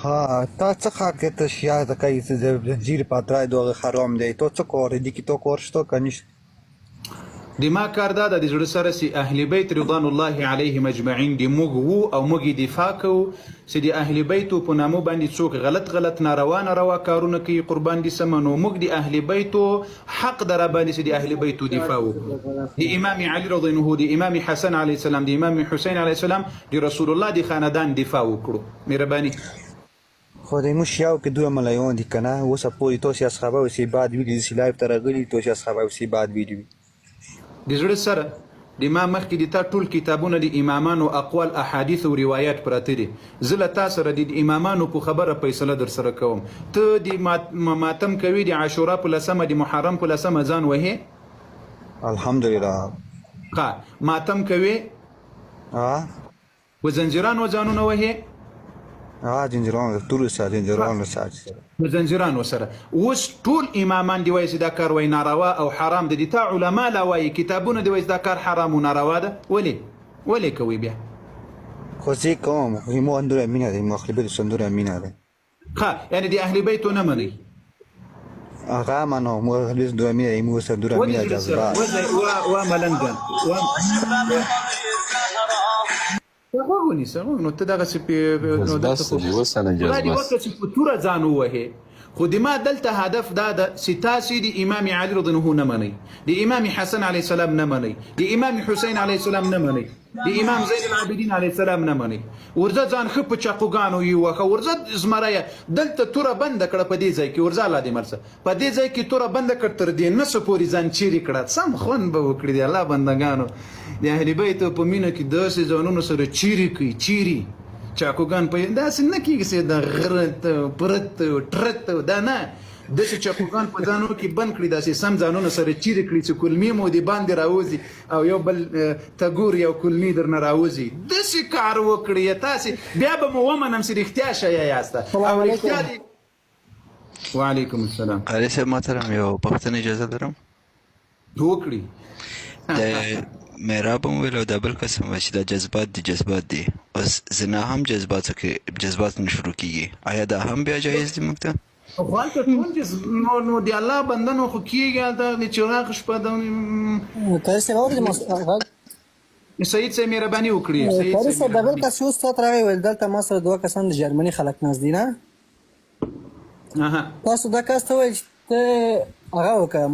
ها تا څه حقیقت شیا د کوي چې د زیر پاترای دوغه حرام دی تو څه کور دي کی تو کور شته کنيش د ما کار دا د زړه سره سي اهل بیت رضوان الله علیهم اجمعین د موږ وو او موږ دفاع کوو چې د اهل بیت په نامو باندې څوک غلط ناروا کارونه کوي قربان دي سمنو موږ د اهل بیت حق در باندې چې د اهل بیت دفاع وکړو د امام علی رضی الله عنه د امام حسن علیه السلام د امام حسین علیه السلام د رسول الله د خاندان دفاع وکړو مهرباني خو د مشیاو کې دوه ملایون دي کنه اوس په تو سیاس خبر وسی بعد ویډیو سی لایو تر غلی تو سیاس خبر وسی بعد ویډیو د زړه سره د ما مخکې د تا ټول کتابونه د امامانو اقوال احادیث او روایت پراته دي زه له تا سره د امامانو په خبره فیصله در سره کوم ته د ماتم کوي د عاشورا په لسمه د محرم په لسمه ځان وهې الحمدلله ها ماتم کوي وزنجیرانو ځانونه وهې زنجیرانو ټول سره زنجیرانو سره زنجیرانو سره اوس ټول امامان دی وایي چې دا کار وای ناروا او حرام دي تا علما لا وایي کتابونه دی وایي دا کار حرام او ناروا ده ولې کوي بیا خو زه کوم مو اندور امینه دی مخالفت صندوق امینه دی ها یعنی د اهل بیت نه مني هغه منو مو خلیص دوه امینه مو صندوق امینه جذبه و ملنګ وګونی سره نو ته دغه سپې نو بس دی وسنه جذبه دی وکړه چې په توره ځان ووهې خو د ما دلته هدف دا ده چې تاسې د امام علي رضی الله عنه نه منئ د امام حسن علیه السلام نه منئ د امام حسین علیه السلام نه منئ د امام زین العابدین علیه السلام نه منئ ورځه ځان ښه په چاقوګانو یووښه ورځه زمریه دلته توره بنده کړه په دې ځای کې ورځه الله دې مرسه په دې ځای کې توره بنده کړه تر دې نسو پورې ځان چیرې کړه سم خوند به وکړي د الله بندګانو د اهل بیت په مینه کې داسې ځانونو سره چیرې کوي چیرې چاقوګان په داسې نه کېږي چې د غرت پرت ټرت دا نه داسې چاقوګان په ځانونو کې بند کړي داسې سم ځانونه سره چیرې کړي چې کلمې مو د باندې راوځي او یو بل تګور یو کلمې درنه راوځي داسې کار وکړي تاسې بیا به مو ومنم چې رښتیا شی یاسته او رښتیا دي وعلیکم السلام قاری صاحب محترم یو پوښتنه اجازه لرم وکړي د میراب هم ویل او د بل قسم چې دا جذبات دي اوس زنا هم جذبات نه شروع کیږي آیا دا هم بیا جایز دي موږ ته خو ټول نو د الله بندنو خو کیږي دا د چراغ شپه د تاسو راوړئ سعید صاحب مهرباني وکړي تاسو صاحب د بل کس اوس ته راغی ول دلته ما سره دوه کسان د جرمني خلک ناز دي نه تاسو دا کس ته وایي ته هغه وکړه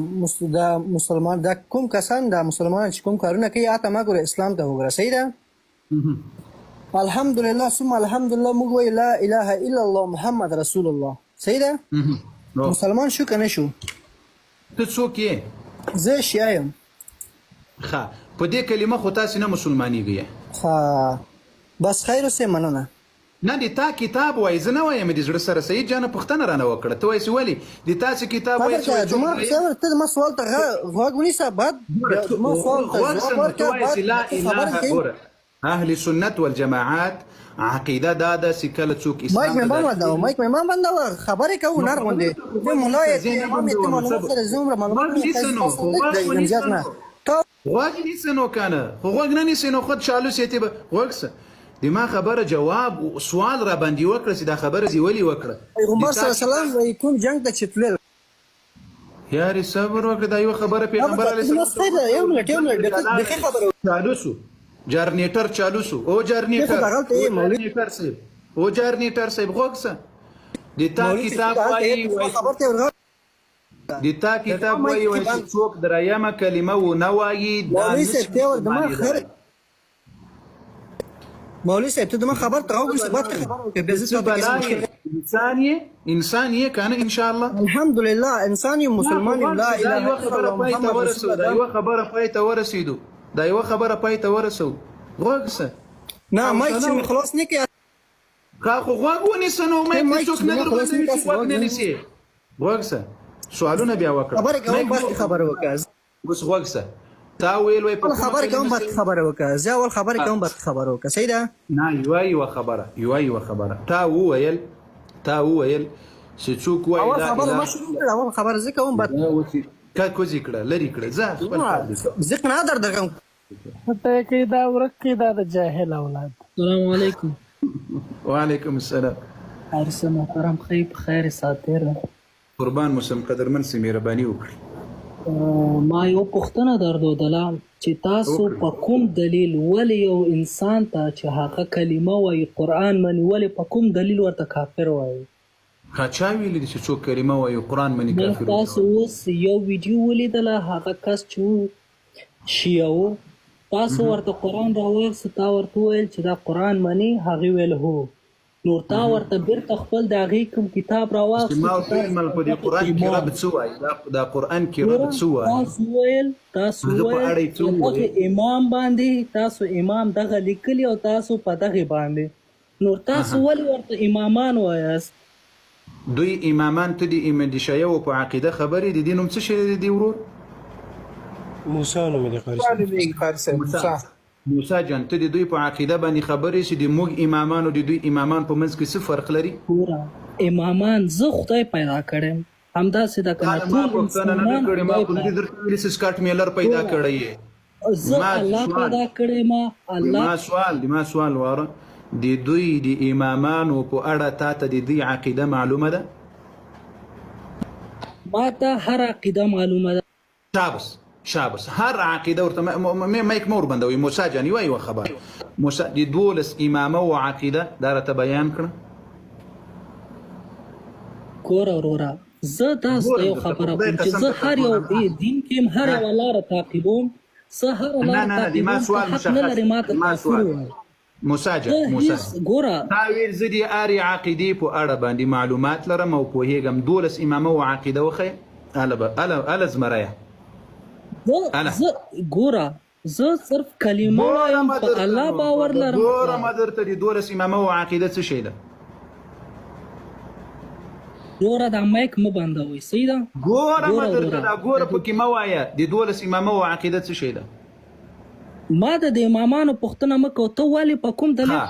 د مسلمان د کوم کسان د مسلمان چې کوم کارونه کوي اته ما ګوره اسلام ته وګوره صحیح ده الحمدلله ثم الحمدلله موږ وایو لا اله الا الله محمد رسول الله صحیح ده مسلمان شو که نه شو ته څوک یې زه شیعه یم ښه په دې کلمه خو تاسې نه مسلمانېږئ ښه بس خیر اوسې مننه نه د تا کتاب وایي زه نه وایم د زړه سره سعید جانه پوښتنه رانه وکړه ته وایې ولې د تاسې کتاب وایي ته ما سوال ته غوږ ونیسه بعد ما سوال ته اهل سنت والجماعات عقیده دا ده چې کله څوک اسلام مایک مې ما بندوه خبرې کوو نر غوندې ته ملا یې امام یې ته معلومات سره زومره معلومات غوږ نیسه نو کنه خو غوږ نه نیسې نو خود چالوس یې ته به غوږ سه د ما خبره جواب سوال را باندې وکړه چې دا خبره دې ولې وکړه پیغمبر صلی الله علیه وسلم وایي کوم جنګ ته چې تلل یارې صبر وکړه دا یوه خبره پیغمبر علیه السلام چالو سو جارنیټر چالو سو او جارنیټر صاحب غوږ سه د تا کتاب وایي چې څوک درېیمه کلمه ونه وایي مولوی صاحب ته دما خبر ته راوګو ثبات انسان یې کنه ان شاء الله الحمدلله انسان یې مسلمان لا اله الا الله محمد رسول الله دا یو خبره پای ته ورسېدو دا یو خبره پای ته ورسو غوږ سه نه مایک چې خلاص نه کړه کا خو غوږ ونیسه نو مایک څوک نه درباسي چې غوږ نه نیسي غوږ سه سوالونه بیا وکړه خبره کوم بس خبره وکړه بس غوږ سه تا ویل وای په خبره کوم بس خبره وکړه زه اول خبره کوم بس خبره وکړه صحیح ده نه یو خبره تا ویل چې څوک وای اول خبره ما شروع کړه اول خبره زه کوم بس کا کوزي کړه لری کړه زه خپل زه نه درځم ته کې دا ورکه دا د جاهل اولاد. السلام علیکم. وعلیکم السلام. خیر سه محترم خیلی خیر ساتر قربان مسلم قدرمن سي مهرباني وکړي. ما یو پوښتنه درلودله چې تاسو په کوم دلیل ولې یو انسان ته چې هغه کلمه وایي قرآن مني ولې په کوم دلیل ورته کافر وایي؟ چا ویلي دي چې څوک کلمه وایي قرآن مني کافر وایي؟ تاسو اوس یو ویډیو ولیدله هغه کس چې شیعه و تاسو ورته قرآن راوایست تا ورته وویل چې دا قرآن مني هغې ویل هو نور تا ورته بیرته خپل د هغې کوم کتاب راواخیست ما ورته ویل په دې قرآن کې رب څه وایي دا قرآن کې رب څه وایي تاسو ویل چې دغه امام باندې تاسو امام دغه لیکلي او تاسو په دغې باندې نور تاسو ولې ورته امامان وایاست دوی امامان ته د شیعه په عقیده خبرې دي دې نوم څه شی دی ورور موسی نوم دی قاری صاحب موسی جان ته د دوی په عقیده باندې خبرې چې د موږ امامان او د دوی امامان په منځ کې څه فرق لري پورا امامان زه خدای پیدا کړم همداسې د کنه ما پوښتنه نه کړې ما خو دې درته ویلي چې سکاټ میلر پیدا کړی یې زه الله پیدا کړم الله ما سوال واره د دوی د امامانو په اړه تاته د دوی عقیده معلومه ده ما ته هر عقیده معلومه ده شابس هر عقیده ورته مایک مور بندوي موسی جان یو خبر موسی د دولس امامه او عقیده دا راته بیان کړه کور اورورا زه تاسو ته یو خبره کوم چې زه هر یو دین کې هر یو لاره تعقیبوم زه هر لاره تعقیبوم ما سوال مشخص موسی ګوره تا ویل زه د اري عقیدې په اړه باندې معلومات لرم او پوهیږم دولس امامه او عقیده وخی اله زمریه ګوره زه صرف کلمه وایم په الله باور لرم ګوره ما درته د دولس امامه او عقیده څه شی ده ګوره دا مایک مه بندوئ صحیح ده ګوره ما درته دا ګوره پکې مه وایه د دولس امامه او عقیده څه شی ده ما د امامانو پوښتنه مه کوه ته ولې په کوم دلیل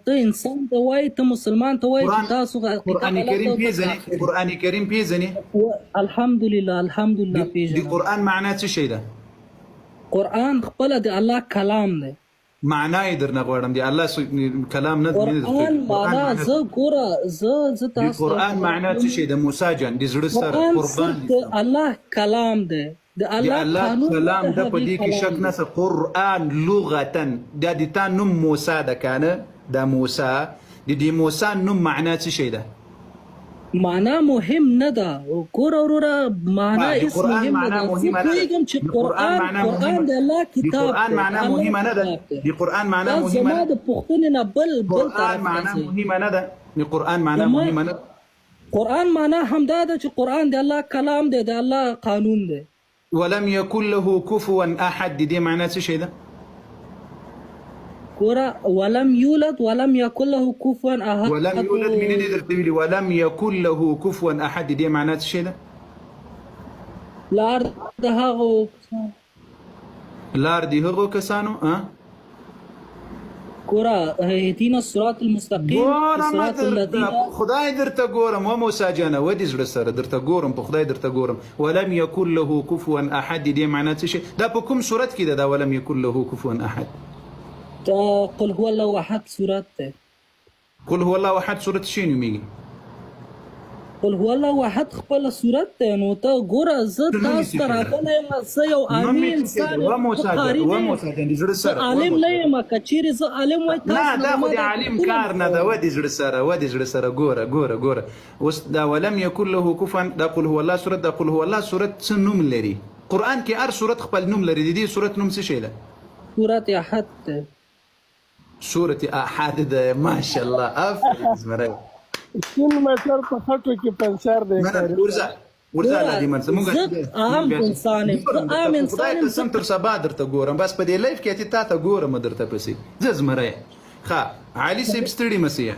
ته انسان ته وایي ته مسلمان ته وایي چې تاسو قرآن کریم پیژنې الحمدلله پیژنم د قرآن معنا څه شی ده قرآن خپله د الله کلام دی معنا یې درنه غواړم د الله کلام نه قرآن معنا زه ګوره زه تاسو قرآن معنا څه شی ده موسی جان د زړه سره قربان د الله کلام دی د الله کلام د په دې کې شک نه قرآن لغتن د تا نوم موسی ده کنه د موسی د دې موسی نوم معنا څه شی ده معنا مهم نه ده ګوره وروره معنا هیڅ مهم نه ده زه پوهېږم چې قرآن د الله کتاب قرآن معنا مهمه نه ده د قرآن معنا مهمه زما د پوښتنې نه بل قرآن معنا مهمه نه ده د قرآن معنا مهمه نه قرآن معنا همدا ده چې قرآن د الله کلام دی د الله قانون دی ولم يكن له كفوا احد دي معناه څه شي ده ګوره ولم يولد ولم يكن له كفوا احد ولم يولد من دې درته ویلي ولم يكن له كفوا احد دي معناه څه شي ده لار د هغو کسانو ګوره اهدنا الصراط المستقيم صراط الذين خدای درته ګورم و موسی جان و دې زړه سره درته ګورم په خدای درته ګورم ولم يكن له كفوا احد دې معنی څه شي دا په کوم صورت کې ده دا ولم يكن له كفوا احد قل هو الله احد صورت ده قل هو الله احد صورت شي نوميږي قل هو الله احد خپل صورت ته نو ته ګوره زه تاسو ته راغلی یم زه یو عامي انسان و موسی جان دې زړه سره عالم نه یم که چیرې زه عالم وای تاسو نه دا خو د عالم کار نه ده و دې زړه سره ګوره اوس دا ولم يكن له كفوا دا قل هو الله صورت دا قل هو الله صورت څه نوم لري قرآن کې هر صورت خپل نوم لري د دې صورت نوم څه شی ده سورت احد ده سورت احد ده ماشاءالله افضل زمره سن متر په خټو کې پنځار دی ورځه لادي من زمونږ عام انسان قسم تر سبا درته ګورم بس په دې لایف کې ته تا ګورم درته پسې زمره ښه علي سیب ستړي مسیح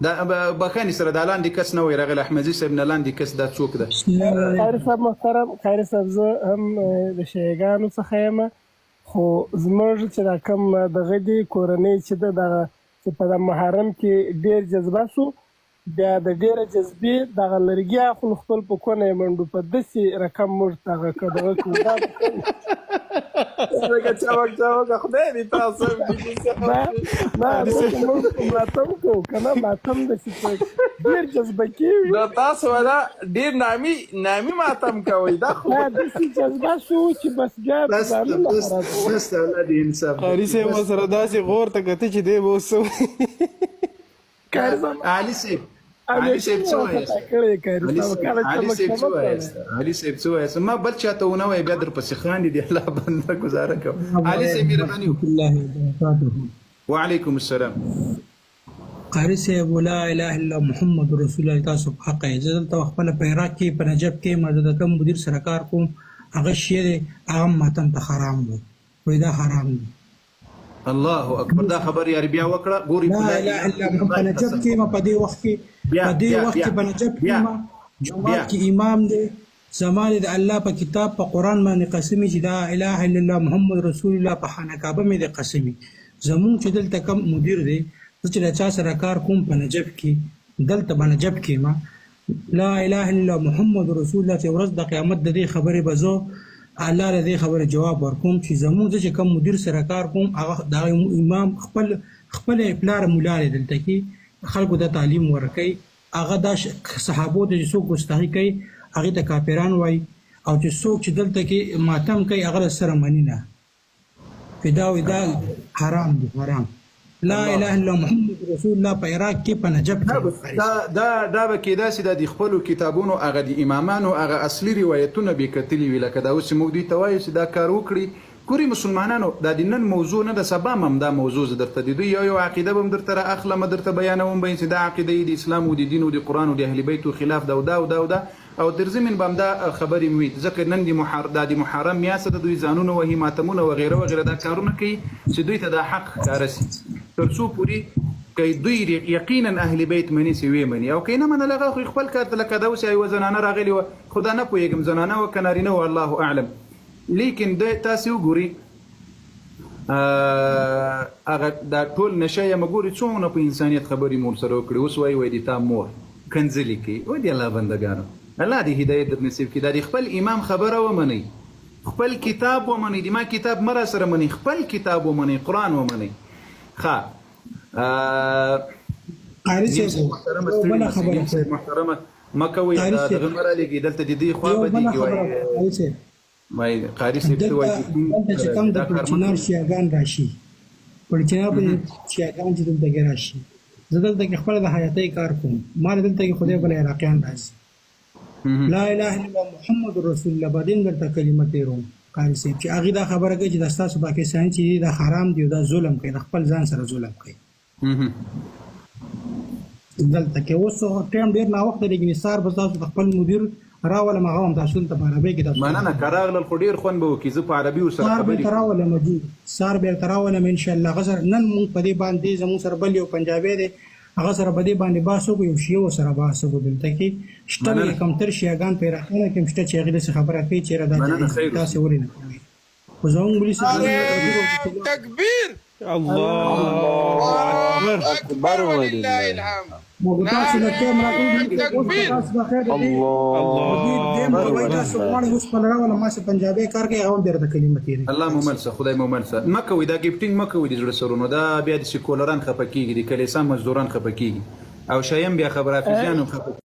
دا بخانی سره د لاندې کس نه وي راغلی احمدي صاحب نه لاندې کس دا څوک ده خیر صاحب محترم خیر صاحب زه هم د شیعګانو څخه یم خو زموږ چې دا کوم دغه دي کورنۍ چې دغه چې په محرم کې ډېر جذبه شو بیا د ډېره جذبې دغه لرګي اخلو خپل په کونه یې منډو په داسې رقم موږ دغه کړو لکه چمک خدای دې تاسو نه موږ ماتم کوو که نه ماتم داسې ډېر جذبه کېوي دا تاسو ولا ډېر نامي ماتم کوئ دا خو داسې جذبه شو چې بس بیا ځانونه خراب کړو. بس اولاد انصاف قاري صاحب ما سره داسې غور ته کته چې دی به اوس څه وایي. علي صاحب څه وایاست؟ علي صاحب څه وایاست؟ ما بل چاته ونه وایي بیا درپسې خاندي دي الله بنده ګزاره کوم. علي صاحب مهرباني وکړئ. وعلیکم السلام. قاري صاحب لا اله الا محمد رسول الله تاسو په حق یې. زه دلته خپل په عراق کې په نجب کې ما د کوم مدیر سره کار کوم هغه شی دی هغه ماتم ته حرام دی وایي دا حرام دی. الله اکبر دا خبر یې بیا وکړه ګوري لا اله الا محمد په نجب کې ما په دې وخت کې په نجب کې ما جمعات کې امام دی زمانه د الله په کتاب په قران باندې قسمی چې لا اله الا الله محمد رسول الله په خانه کعبه مې د قسمی زمون چې دلته کوم مدیر دی چې د چا سره کار کوم په نجب کې دلته په نجب کې ما لا اله الا محمد رسول الله چې ورځ د قیامت د دې خبرې بزو الله له دې خبره جواب ورکوم چې زمون چې کوم مدیر سره کار کوم هغه د امام خپل پلار مولا دلته کې خلکو د تعلیم ورکي هغه د صحابو د څوک ګستاخی کوي هغه ته کافران وای او چې څوک چې دلته کې ماتم کوي هغه سره منی نه فدا حرام دي حرام. لا اله الا محمد رسول الله په عراق کې په نجب کې دا به کېدا چې د خپل کتابونو هغه د امامانو هغه اصلي روایتونه به کتلی وی لکه دا اوس موږ دی توای چې دا کار وکړي ګوري مسلمانانو دا د نن موضوع نه د سبا هم دا موضوع درته دی یو عقیده به درته اخلم درته بیانوم به چې دا عقیده د اسلام او د دین او د قران او د اهل بیت خلاف دا او درځمن بم دا خبرې موي ځکه نن د محرم میاسه د دوی ځانونه وهي ماتمونه و غیره دا کارونه کوي چې دوی ته د حق کارسي ترڅو پوری کوي دوی یقینا اهل بیت منی سی وی منی او کینه من لغه خپل کار لکه دا اوس یو زنانه راغلی و خدا نه پویګم زنانه و کنارینه والله اعلم لیکن د تاسو ګوري هغه دا ټول نشه یم ګوري څونه په انسانيت خبرې مور سره وکړي اوس وای دی تا مور کنځلې کی او دی الله بندگانو الله دې هدایت در نصیب کړي دا خپل امام خبره ومني خپل کتاب ومني دی ما کتاب مر سره مني خپل کتاب ومني قران ومني ښه محترمه مکوي دغه مرالګي دلته د دې خوا بدیږي وای قاری صاحب ته وایي چې کوم د پرچنار شیعاګان راشي پرچنار په شیعاګان چې دلته راشي زه دلته خپل د حیاتي کار کوم ما دلته خدای بل عراقیان راشي لا اله الا محمد رسول الله بعدين دلته کلمت روم قاری صاحب چې هغه دا خبره کوي چې د تاسو پاکستان چې دا حرام دی دا ظلم کوي د خپل ځان سره ظلم کوي دلته کې اوس ټیم ډیر نا وخت دی نثار به تاسو خپل مدیر راوله مغام تاسو ته په عربي کې تاسو مننه کراغل خډیر خون به کی زه په عربي وسره خبرې تراوله مجید سار به تراوله ان شاء الله غزر نن مونږ په دې باندې زمو سره بل یو پنجابي دی هغه سره په دې باندې باسو یو شی و سره باسو دلته کې شته کم تر شیاګان پیراخونه کې مشته چې غیر څه خبره کوي چې را د تاسو ورینه کوي خو زموږ بلی تکبیر الله اکبر ولله الحمد تاسو له کیمرا کوم تاسو بخیر الله ما څه پنجابي کار کوي هغه ډېر د کلمې تیری الله مملسه خدای مملسه مکه وي دا گیفټینګ مکه وي د جوړ سرونو دا بیا د سکولران خپکیږي د کلیسا مزدوران خپکیږي او شایم بیا خبره افیزیانو خپکیږي